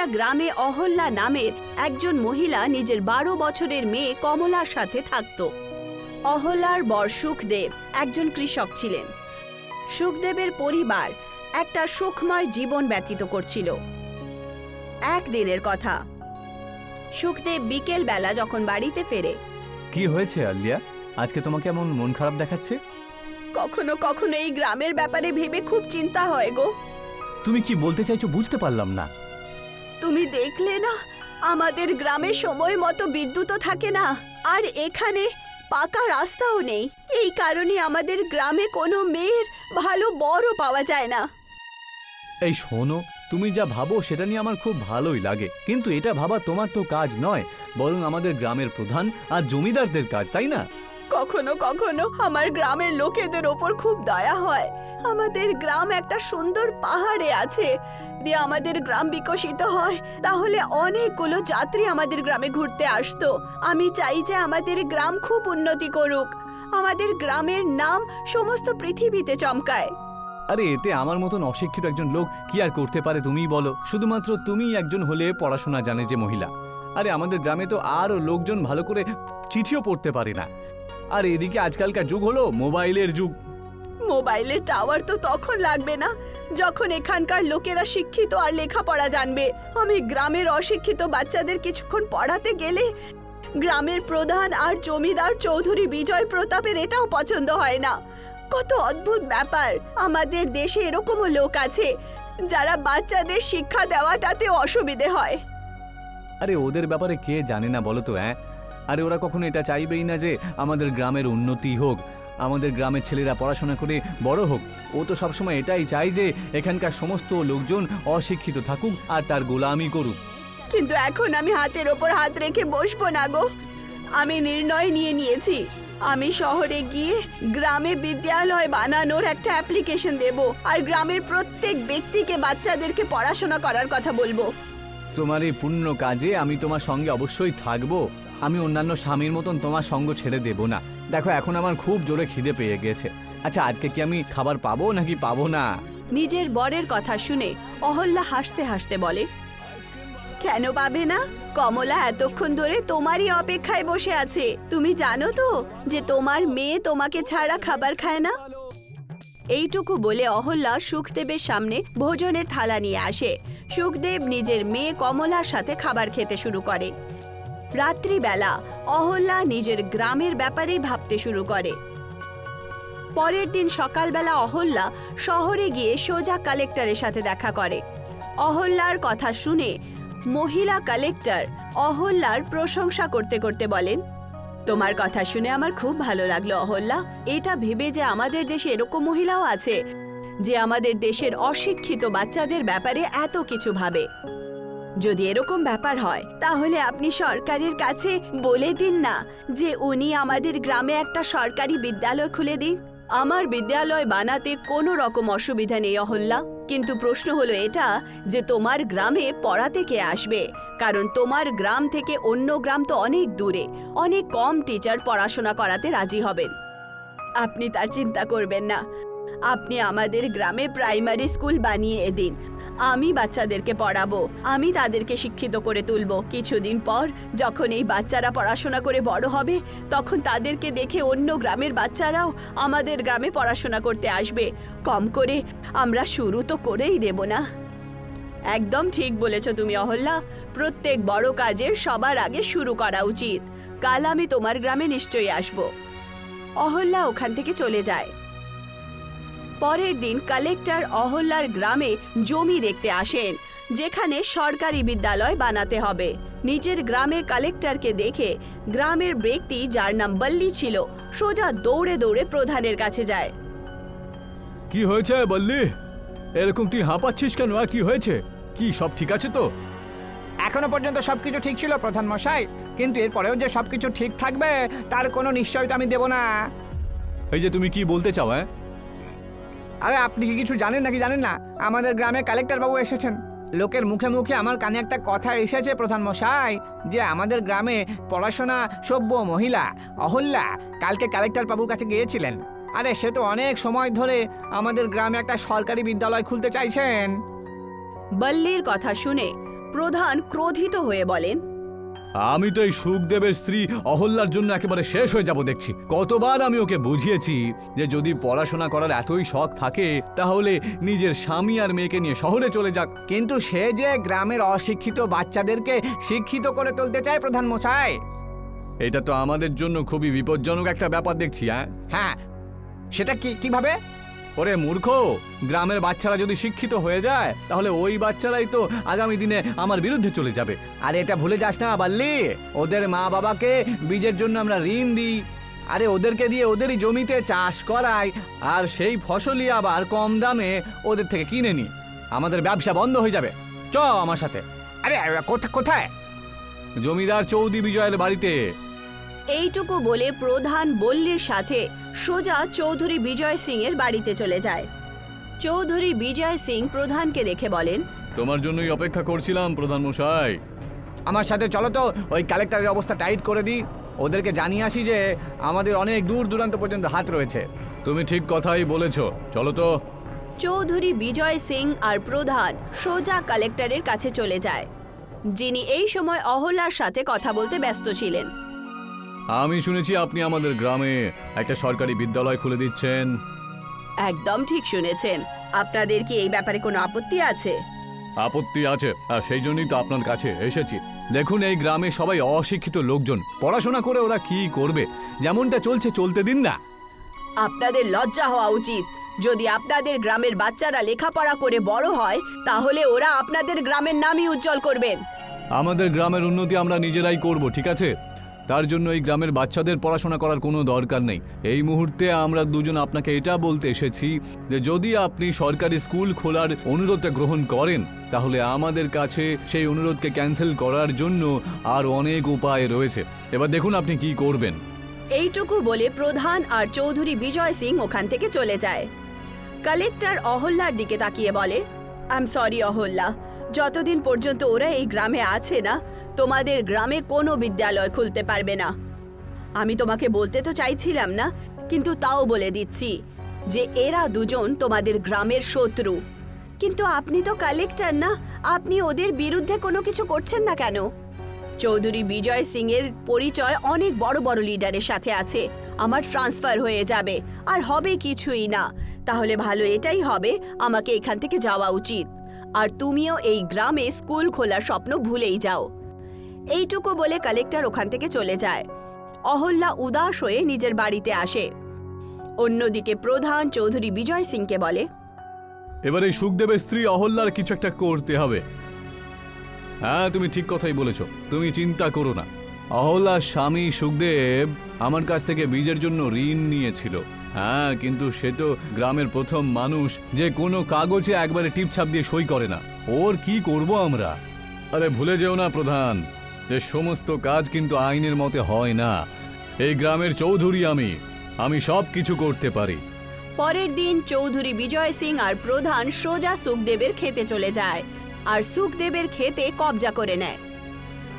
একটা গ্রামে অহল্যা নামের একজন মহিলা নিজের 12 বছরের মেয়ে কমলার সাথে থাকত। অহল্যার বর সুখদেব একজন কৃষক ছিলেন। সুখদেবের পরিবার একটা সুখময় জীবন ব্যতীত করছিল। একদিনের কথা, সুখদেব বিকেল বেলা যখন বাড়িতে ফেরে। কি হয়েছে আলিয়া, আজকে তোমাকে এমন মন খারাপ দেখাচ্ছে? কখনো কখনো এই গ্রামের ব্যাপারে ভেবে খুব চিন্তা হয় গো। তুমি কি বলতে চাইছো বুঝতে পারলাম না। তুমি দেখলে না, আমাদের গ্রামে সময় মতো বিদ্যুৎও থাকে না, আর এখানে পাকা রাস্তাও নেই। এই কারণে আমাদের গ্রামে কোনো মেয়ের ভালো বরও পাওয়া যায় না। এই শোনো, তুমি যা ভাবো সেটা নিয়ে আমার খুব ভালোই লাগে, কিন্তু এটা ভাবা তোমার তো কাজ নয়, বরং আমাদের গ্রামের প্রধান আর জমিদারদের কাজ, তাই না? কখনো কখনো আমার গ্রামের লোকেদের ওপর খুব দয়া হয়। আমাদের গ্রাম একটা সুন্দর পাহাড়ে আছে। দিয়ে আমাদের গ্রাম বিকশিত হয় তাহলে অনেকগুলো যাত্রী আমাদের গ্রামে ঘুরতে আসতো। আমি চাই যে আমাদের গ্রাম খুব উন্নতি করুক, আমাদের গ্রামের নাম সমস্ত পৃথিবীতে চমকায়। আরে এতে আমার মতন অশিক্ষিত একজন লোক কি আর করতে পারে তুমিই বলো? শুধুমাত্র তুমিই একজন হলে পড়াশোনা জানে যে মহিলা। আরে আমাদের গ্রামে তো আরও লোকজন ভালো করে চিঠিও পড়তে পারে না। আর এদিকে আজকালকার যুগ হলো মোবাইলের যুগ। মোবাইলের টাওয়ার তো তখন লাগবে না যখন এখানকার লোকেরা শিক্ষিত আর লেখাপড়া জানবে। আমি গ্রামের অশিক্ষিত বাচ্চাদের কিছুক্ষণ পড়াতে গেলে গ্রামের প্রধান আর জমিদার চৌধুরী বিজয় প্রতাপের এটাও পছন্দ হয় না। কত অদ্ভুত ব্যাপার! আমাদের দেশে এরকমও লোক আছে যারা বাচ্চাদের শিক্ষা দেওয়াটাতে অসুবিধে হয়। আরে ওদের ব্যাপারে কে জানে না বলো তো? আরে ওরা কখনো এটা চাইবেই না যে আমাদের গ্রামের উন্নতি হোক, আমাদের গ্রামের ছেলেরা পড়াশোনা করে বড় হোক। ও তো সবসময় এটাই চাই যে এখানকার সমস্ত লোকজন অশিক্ষিত থাকুক আর তার গোলামি করুক। কিন্তু এখন আমি হাতের ওপর হাত রেখে বসবো না গো। আমি নির্ণয় নিয়েছি, আমি শহরে গিয়ে গ্রামে বিদ্যালয় বানানোর একটা অ্যাপ্লিকেশন দেব, আর গ্রামের প্রত্যেক ব্যক্তিকে বাচ্চাদেরকে পড়াশোনা করার কথা বলবো। তোমার এই পুণ্য কাজে আমি তোমার সঙ্গে অবশ্যই থাকবো। আমি অন্যান্য স্বামীর মতন তোমার সঙ্গ ছেড়ে দেব না। দেখো এখন আমার খুব জোরে খিদে পেয়ে গেছে। আচ্ছা আজকে কি আমি খাবার পাবো নাকি পাবো না? নিজের বরের কথা শুনে অহল্যা হাসতে হাসতে বলে, কেন পাবে না? কমলা এতক্ষণ ধরে তোমারই অপেক্ষায় বসে আছে। তুমি জানো তো যে তোমার মেয়ে তোমাকে ছাড়া খাবার খায় না। এইটুকু বলে অহল্যা সুখদেবের সামনে ভোজনের থালা নিয়ে আসে। সুখদেব নিজের মেয়ে কমলার সাথে খাবার খেতে শুরু করে। রাত্রিবেলা অহল্যা নিজের গ্রামের ব্যাপারেই ভাবতে শুরু করে। পরের দিন সকালবেলা অহল্যা শহরে গিয়ে সোজা কালেক্টরের সাথে দেখা করে। অহল্যার কথা শুনে মহিলা কালেক্টর অহল্যার প্রশংসা করতে করতে বলেন, তোমার কথা শুনে আমার খুব ভালো লাগলো অহল্যা। এটা ভেবে যে আমাদের দেশে এরকম মহিলাও আছে যে আমাদের দেশের অশিক্ষিত বাচ্চাদের ব্যাপারে এত কিছু ভাবে। যদি এরকম ব্যাপার হয় তাহলে আপনি সরকারের কাছে বলে দিন না যে উনি আমাদের গ্রামে একটা সরকারি বিদ্যালয় খুলে দিন। আমার বিদ্যালয় বানাতে কোনো রকম অসুবিধা নেই অহল্যা, কিন্তু প্রশ্ন হলো এটা যে তোমার গ্রামে পড়াতে কে আসবে? কারণ তোমার গ্রাম থেকে অন্য গ্রাম তো অনেক দূরে, অনেক কম টিচার পড়াশোনা করাতে রাজি হবেন। আপনি তার চিন্তা করবেন না, আপনি আমাদের গ্রামে প্রাইমারি স্কুল বানিয়ে দিন। আমি বাচ্চাদেরকে পড়াবো, আমি তাদেরকে শিক্ষিত করে তুলব। কিছুদিন পর যখন এই বাচ্চারা পড়াশোনা করে বড় হবে তখন তাদেরকে দেখে অন্য গ্রামের বাচ্চারাও আমাদের গ্রামে পড়াশোনা করতে আসবে। কম করে আমরা শুরু তো করেই দেব না। একদম ঠিক বলেছ তুমি অহল্যা, প্রত্যেক বড় কাজের সবার আগে শুরু করা উচিত। কাল আমি তোমার গ্রামে নিশ্চয়ই আসব। অহল্যা ওখান থেকে চলে যায়। পরের দিন কালেক্টর অহল্যার গ্রামে জমি দেখতে আসেন যেখানে সরকারি বিদ্যালয় বানাতে হবে। নিজের গ্রামে কালেক্টরকে দেখে গ্রামের ব্যক্তি যার নাম বল্লি ছিল সোজা দৌড়ে দৌড়ে প্রধানের কাছে যায়। কি হয়েছে বল্লি? এরকম তুই হাঁপাচ্ছিস কেন? আর কি হয়েছে? কি সব ঠিক আছে তো? এখনো পর্যন্ত সবকিছু ঠিক ছিল প্রধান মশাই, কিন্তু এরপরেও যে সবকিছু ঠিক থাকবে তার কোনো নিশ্চয়তা আমি দেব না। এই যে তুমি কি বলতে চাও? আরে আপনি কি কিছু জানেন নাকি জানেন না? আমাদের গ্রামে কালেক্টর বাবু এসেছেন। লোকের মুখে মুখে আমার কানে একটা কথা এসেছে প্রধান মশাই যে আমাদের গ্রামে পড়াশোনা সভ্য মহিলা অহল্যা কালকে কালেক্টর বাবুর কাছে গিয়েছিলেন। আরে সে তো অনেক সময় ধরে আমাদের গ্রামে একটা সরকারি বিদ্যালয় খুলতে চাইছেন। বল্লির কথা শুনে প্রধান ক্রোধিত হয়ে বলেন, আমি তো এই সুখদেবের স্ত্রী অহল্যার জন্য একেবারে শেষ হয়ে যাব দেখছি। কতবার আমি ওকে বুঝিয়েছি যে যদি পড়াশোনা করার এতই শখ থাকে তাহলে নিজের স্বামী আর মেয়েকে নিয়ে শহরে চলে যাক। কিন্তু সে যে গ্রামের অশিক্ষিত বাচ্চাদেরকে শিক্ষিত করে তুলতে চায় প্রধান মশাই। এটা তো আমাদের জন্য খুবই বিপজ্জনক একটা ব্যাপার দেখছি। হ্যাঁ, সেটা কিভাবে? ওরে মূর্খ, গ্রামের বাচ্চারা যদি শিক্ষিত হয়ে যায় তাহলে ওই বাচ্চারাই তো আগামী দিনে আমার বিরুদ্ধে চলে যাবে। আরে এটা ভুলে যাস না বাল্লি, ওদের মা বাবাকে বীজের জন্য আমরা ঋণ দিই। আরে ওদেরকে দিয়ে ওদেরই জমিতে চাষ করাই, আর সেই ফসলই আবার কম দামে ওদের থেকে কিনে নিই। আমাদের ব্যবসা বন্ধ হয়ে যাবে। চ আমার সাথে। আরে কোথায়? জমিদার চৌধুরী বিজয়ের বাড়িতে। এইটুকু বলে প্রধান বল্লির সাথে সোজা চৌধুরী বিজয় সিং এর বাড়িতে চলে যায়। চৌধুরী বিজয় সিং প্রধানকে দেখে বলেন, তোমার জন্যই অপেক্ষা করছিলাম প্রধান মশাই। আমার সাথে চলো তো, ওই কালেক্টরের অবস্থা টাইট করে দিই। ওদেরকে জানিয়ে আসি যে আমাদের অনেক দূর দূরান্ত পর্যন্ত হাত রয়েছে। তুমি ঠিক কথাই বলেছো, চলো তো। চৌধুরী বিজয় সিং আর প্রধান সোজা কালেক্টরের কাছে চলে যায়, যিনি এই সময় অহল্যার সাথে কথা বলতে ব্যস্ত ছিলেন। আমি শুনেছি আপনি আমাদের গ্রামে একটা সরকারি বিদ্যালয় খুলে দিচ্ছেন। একদম ঠিক শুনেছেন। আপনাদের কি এই ব্যাপারে কোনো আপত্তি আছে? আপত্তি আছে, আর সেই জন্যই তো আপনার কাছে এসেছি। দেখুন, এই গ্রামে সবাই অশিক্ষিত লোকজন, পড়াশোনা করে ওরা কি করবে? যেমনটা চলছে চলতে দিন না। আপনাদের লজ্জা হওয়া উচিত। যদি আপনাদের গ্রামের বাচ্চারা লেখাপড়া করে বড় হয় তাহলে ওরা আপনাদের গ্রামের নামই উজ্জ্বল করবেন। আমাদের গ্রামের উন্নতি আমরা নিজেরাই করব, ঠিক আছে? তার জন্য এই গ্রামের বাচ্চাদের পড়াশোনা করার কোনো দরকার নেই। এই মুহূর্তে আমরা দুজন আপনাকে এটা বলতে এসেছি যে যদি আপনি সরকারি স্কুল খোলার অনুরোধটা গ্রহণ করেন তাহলে আমাদের কাছে সেই অনুরোধকে ক্যান্সেল করার জন্য আর অনেক উপায় রয়েছে। এবার দেখুন আপনি কি করবেন। এইটুকু বলে প্রধান আর চৌধুরী বিজয় সিং ওখান থেকে চলে যায়। কালেক্টর অহল্যার দিকে তাকিয়ে বলে, আই এম সরি অহল্যা, যতদিন পর্যন্ত ওরা এই গ্রামে আছে না তোমাদের গ্রামে কোনো বিদ্যালয় খুলতে পারবে না। আমি তোমাকে বলতে তো চাইছিলাম না, কিন্তু তাও বলে দিচ্ছি যে এরা দুজন তোমাদের গ্রামের শত্রু। কিন্তু আপনি তো কালেক্টর না, আপনি ওদের বিরুদ্ধে কোনো কিছু করছেন না কেন? চৌধুরী বিজয় সিং এর পরিচয় অনেক বড় বড় লিডারের সাথে আছে। আমার ট্রান্সফার হয়ে যাবে আর হবে কিছুই না। তাহলে ভালো এটাই হবে, আমাকে এখান থেকে যাওয়া উচিত। আর তুমিও এই গ্রামে স্কুল খোলার স্বপ্ন ভুলেই যাও। এইটুকু বলে কালেক্টর ওখান থেকে চলে যায়। অহল্যা উদাস হয়ে নিজের বাড়িতে আসে। অন্যদিকে প্রধান চৌধুরী বিজয় সিংকে বলে, এবার এই সুখদেবের স্ত্রী অহল্যার কিছু একটা করতে হবে। হ্যাঁ, তুমি ঠিক কথাই বলেছো, তুমি চিন্তা করো না। অহল্যার স্বামী সুখদেব আমার কাছ থেকে বীজের জন্য ঋণ নিয়েছিল। হ্যাঁ, কিন্তু সে তো গ্রামের প্রথম মানুষ যে কোনো কাগজে একবারে টিপছাপ দিয়ে সই করে না। ওর কি করব আমরা? আরে ভুলে যেও না প্রধান, যে সমস্ত কাজ কিন্তু আইনের মতে হয় না। এই গ্রামের চৌধুরী আমি সব কিছু করতে পারি। পরের দিন চৌধুরী বিজয় সিং আর প্রধান সোজা সুখদেবের খেতে চলে যায় আর সুখদেবের খেতে কবজা করে নেয়।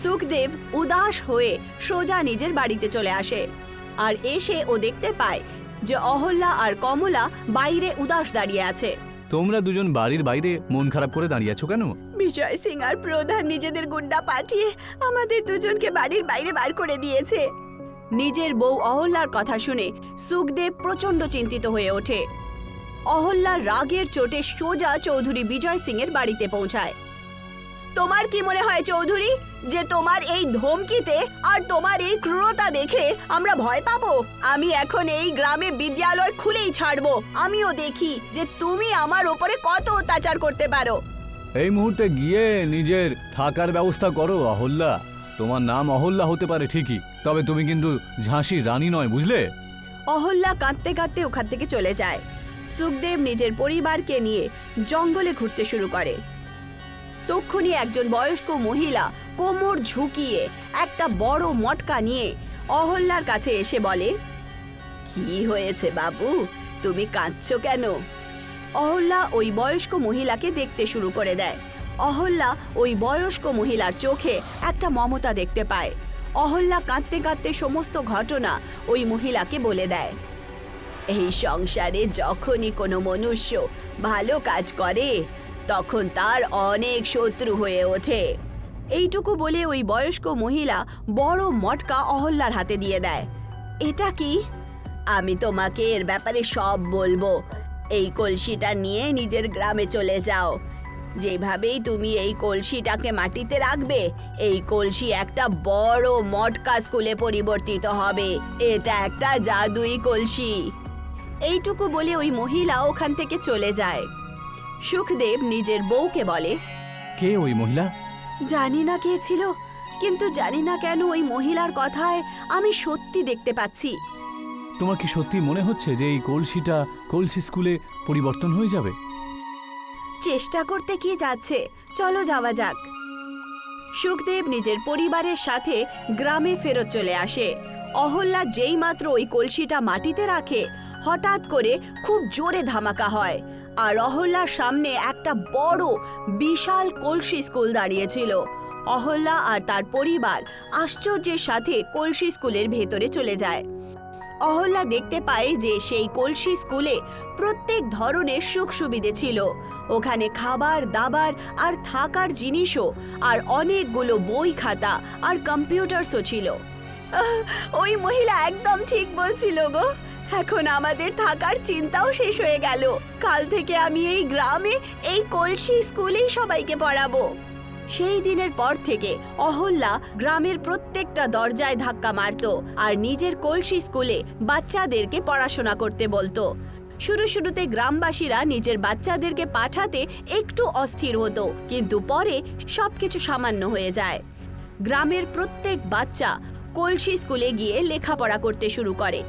সুখদেব উদাস হয়ে সোজা নিজের বাড়িতে চলে আসে আর এসে ও দেখতে পায় যে অহল্যা আর কমলা বাইরে উদাস দাঁড়িয়ে আছে। তোমরা দুজন বাড়ির বাইরে মন খারাপ করে দাঁড়িয়ে আছো কেন? বিজয় সিং আর প্রধান নিজেদের গুন্ডা পাঠিয়ে আমাদের দুজনকে বাড়ির বাইরে বার করে দিয়েছে। নিজের বউ অহল্যার কথা শুনে সুখদেব প্রচন্ড চিন্তিত হয়ে ওঠে। অহল্যার রাগের চোটে সোজা চৌধুরী বিজয় সিং এর বাড়িতে পৌঁছায়। তোমার কি মনে হয় চৌধুরী, যে তোমার এই ধমকিতে আর তোমার এই ক্রূরতা দেখে আমরা ভয় পাবো? আমি এখন এই গ্রামে বিদ্যালয় খুলেই ছাড়বো। আমিও দেখি যে তুমি আমার ওপরে কত অত্যাচার করতে পারো। এই মুহূর্তে গিয়ে নিজের থাকার ব্যবস্থা করো অহল্যা। তোমার নাম অহল্যা হতে পারে ঠিকই, তবে তুমি কিন্তু ঝাঁসির রানী নয়, বুঝলে? অহল্যা কাঁদতে কাঁদতে ওখান থেকে চলে যায়। সুখদেব নিজের পরিবারকে নিয়ে জঙ্গলে ঘুরতে শুরু করে। তক্ষুনি একজন বয়স্ক মহিলা কোমর ঝুঁকিয়ে একটা বড় মটকা নিয়ে অহল্যার কাছে এসে বলে, কি হয়েছে বাবু, তুমি কাঁদছো কেন? অহল্যা ওই বয়স্ক মহিলাকে দেখতে শুরু করে দেয়। অহল্যা ওই বয়স্ক মহিলার চোখে একটা মমতা দেখতে পায়। অহল্যা কাঁদতে কাঁদতে সমস্ত ঘটনা ওই মহিলাকে বলে দেয়। এই সংসারে যখনই কোনো মনুষ্য ভালো কাজ করে তখন তার অনেক শত্রু হয়ে ওঠে। এইটুকু বলে ওই বয়স্ক মহিলা বড় মটকা অহল্যার হাতে দিয়ে দেয়। এটা কি? আমি তোমাকে এর ব্যাপারে সব বলবো। এই কলসিটা নিয়ে নিজের গ্রামে চলে যাও। যেভাবেই তুমি এই কলসিটাকে মাটিতে রাখবে, এই কলসি একটা বড় মটকা স্কুলে পরিবর্তিত হবে। এটা একটা জাদুই কলসি। এইটুকু বলে ওই মহিলা ওখান থেকে চলে যায়। সুখদেব নিজের বউকে বলে, কে ওই মহিলা? জানি না কে ছিল, কিন্তু জানি না কেন ওই মহিলার কথায় আমি সত্যি দেখতে পাচ্ছি। তোমার কি সত্যি মনে হচ্ছে যে এই কলসিটা কলসি স্কুলে পরিবর্তন হয়ে যাবে? চেষ্টা করতে কি যাচ্ছে, চলো যাওয়া যাক। সুখদেব নিজের পরিবারের সাথে গ্রামে ফেরত চলে আসে। অহল্যা যেই মাত্র ওই কলসিটা মাটিতে রাখে, হঠাৎ করে খুব জোরে ধামাকা হয়, আর অহল্যার সামনে একটা বড় বিশাল কলসি স্কুল দাঁড়িয়েছিল। অহল্যা আর তার পরিবার আশ্চর্যের সাথে কলসি স্কুলের ভেতরে চলে যায়। অহল্যা দেখতে পায় যে সেই কলসি স্কুলে প্রত্যেক ধরনের সুখ সুবিধে ছিল। ওখানে খাবার দাবার আর থাকার জিনিসও, আর অনেকগুলো বই খাতা আর কম্পিউটারসও ছিল। ওই মহিলা একদম ঠিক বলছিল গো। এখন আমাদের থাকার চিন্তাও শেষ হয়ে গেল। কাল থেকে আমি এই গ্রামে এই কলসি স্কুলেই সবাইকে পড়াবো। সেই দিনের পর থেকে অহল্যা গ্রামের প্রত্যেকটা দরজায় ধাক্কা মারতো আর নিজের কলসি স্কুলে বাচ্চাদেরকে পড়াশোনা করতে বলতো। শুরুতে গ্রামবাসীরা নিজের বাচ্চাদেরকে পাঠাতে একটু অস্থির হতো, কিন্তু পরে সবকিছু সামান্য হয়ে যায়। গ্রামের প্রত্যেক বাচ্চা কলসি স্কুলে গিয়ে লেখাপড়া করতে শুরু করে।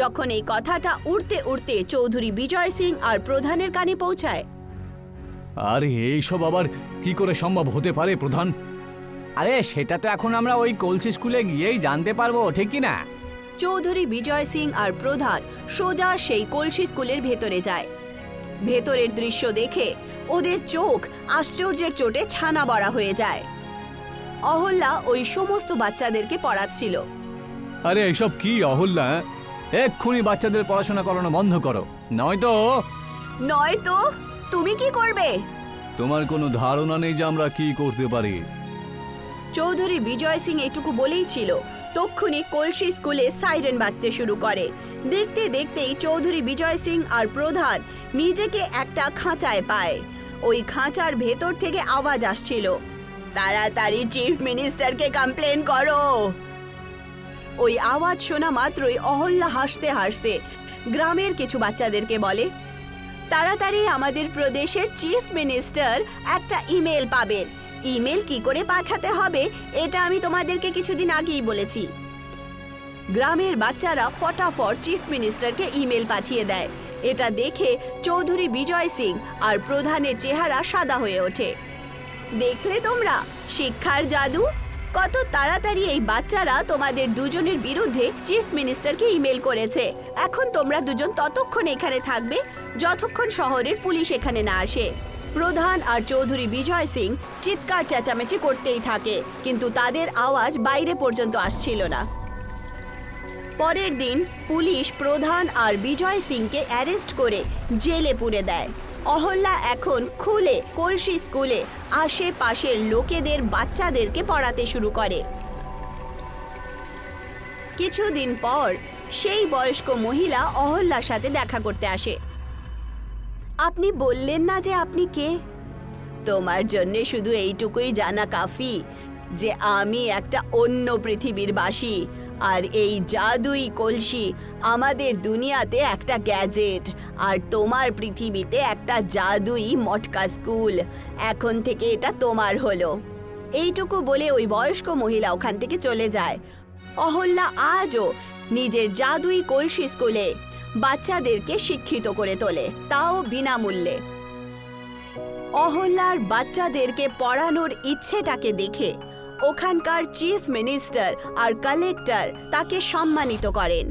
যখন এই কথাটা উড়তে উড়তে চৌধুরী বিজয় সিং আর প্রধানের কানে পৌঁছায়। আরে এইসব আবার কি করে সম্ভব হতে পারে প্রধান? আরে সেটা তো এখন আমরা ওই কলসি স্কুলে গিয়েই জানতে পারবো, ঠিক কি না? চৌধুরী বিজয় সিং আর প্রধান সোজা সেই কলসি স্কুলের ভেতরে যায়। ভেতরের দৃশ্য দেখে ওদের চোখ আশ্চর্যের চোটে ছানা বড়া হয়ে যায়। অহল্যা ওই সমস্ত বাচ্চাদেরকে পড়াচ্ছিল। আরে এইসব কি অহল্যা? এক্ষুনি বাচ্চাদের পড়াশোনা করানো বন্ধ করো, নয়তো তুমি কি করবে? তোমার কোনো ধারণা নেই যে আমরা কি করতে পারি। চৌধুরী বিজয় সিং এটুকু বলেই ছিল, তক্ষুনি কলসি স্কুলে সাইরেন বাজতে শুরু করে। দেখতে দেখতেই চৌধুরী বিজয় সিং আর প্রধান নিজেকে একটা খাঁচায় পায়। ওই খাঁচার ভেতর থেকে আওয়াজ আসছিল, তাড়াতাড়ি চিফ মিনিস্টারকে কমপ্লেন করো। ওই আওয়াজ শোনা মাত্রই অহল্যা হাসতে হাসতে গ্রামের কিছু বাচ্চাদেরকে বলে, তাড়াতাড়ি আমাদের প্রদেশের চিফ মিনিস্টার একটা ইমেল পাবেন। ইমেল কি করে পাঠাতে হবে এটা আমি তোমাদেরকে কিছুদিন আগেই বলেছি। গ্রামের বাচ্চারা ফটাফট চিফ মিনিস্টারকে ইমেল পাঠিয়ে দেয়। এটা দেখে চৌধুরী বিজয় সিং আর প্রধানের চেহারা সাদা হয়ে ওঠে। দেখলে তোমরা শিক্ষার জাদু? কত তাড়াতাড়ি এই বাচ্চারা তোমাদের দুজনের বিরুদ্ধে চিফ মিনিস্টারকে ইমেল করেছে। এখন তোমরা দুজন ততক্ষণ এখানে থাকবে যতক্ষণ শহরের পুলিশ এখানে না আসে। প্রধান আর চৌধুরী বিজয় সিং চিৎকার চেঁচামেচি করতেই থাকে, কিন্তু তাদের আওয়াজ বাইরে পর্যন্ত আসছিল না। পরের দিন পুলিশ প্রধান আর বিজয় সিংকে অ্যারেস্ট করে জেলে পুরে দেয়। অহল্যা এখন খুলে কলসি স্কুলে আশেপাশের লোকেদের বাচ্চাদেরকে পড়াতে শুরু করে। কিছুদিন পর সেই বয়স্ক মহিলা অহল্যার সাথে দেখা করতে আসে। আপনি বললেন না যে আপনি কে? তোমার জন্য শুধু এইটুকুই জানা কাফি যে আমি একটা অন্য পৃথিবীর বাসী, আর এই জাদুই কলসি আমাদের দুনিয়াতে একটা গ্যাজেট, আর তোমার পৃথিবীতে একটা জাদুই মটকা স্কুল। এখন থেকে এটা তোমার হলো। এইটুকু বলে ওই বয়স্ক মহিলা ওখান থেকে চলে যায়। অহল্যা আজও নিজের জাদুই কলসি স্কুলে বাচ্চাদেরকে শিক্ষিত করে তোলে, তাও বিনামূল্যে। অহল্যার বাচ্চাদেরকে পড়ানোর ইচ্ছেটাকে দেখে ওখানকার চিফ মিনিস্টার আর কালেক্টর তাকে সম্মানিত করেন।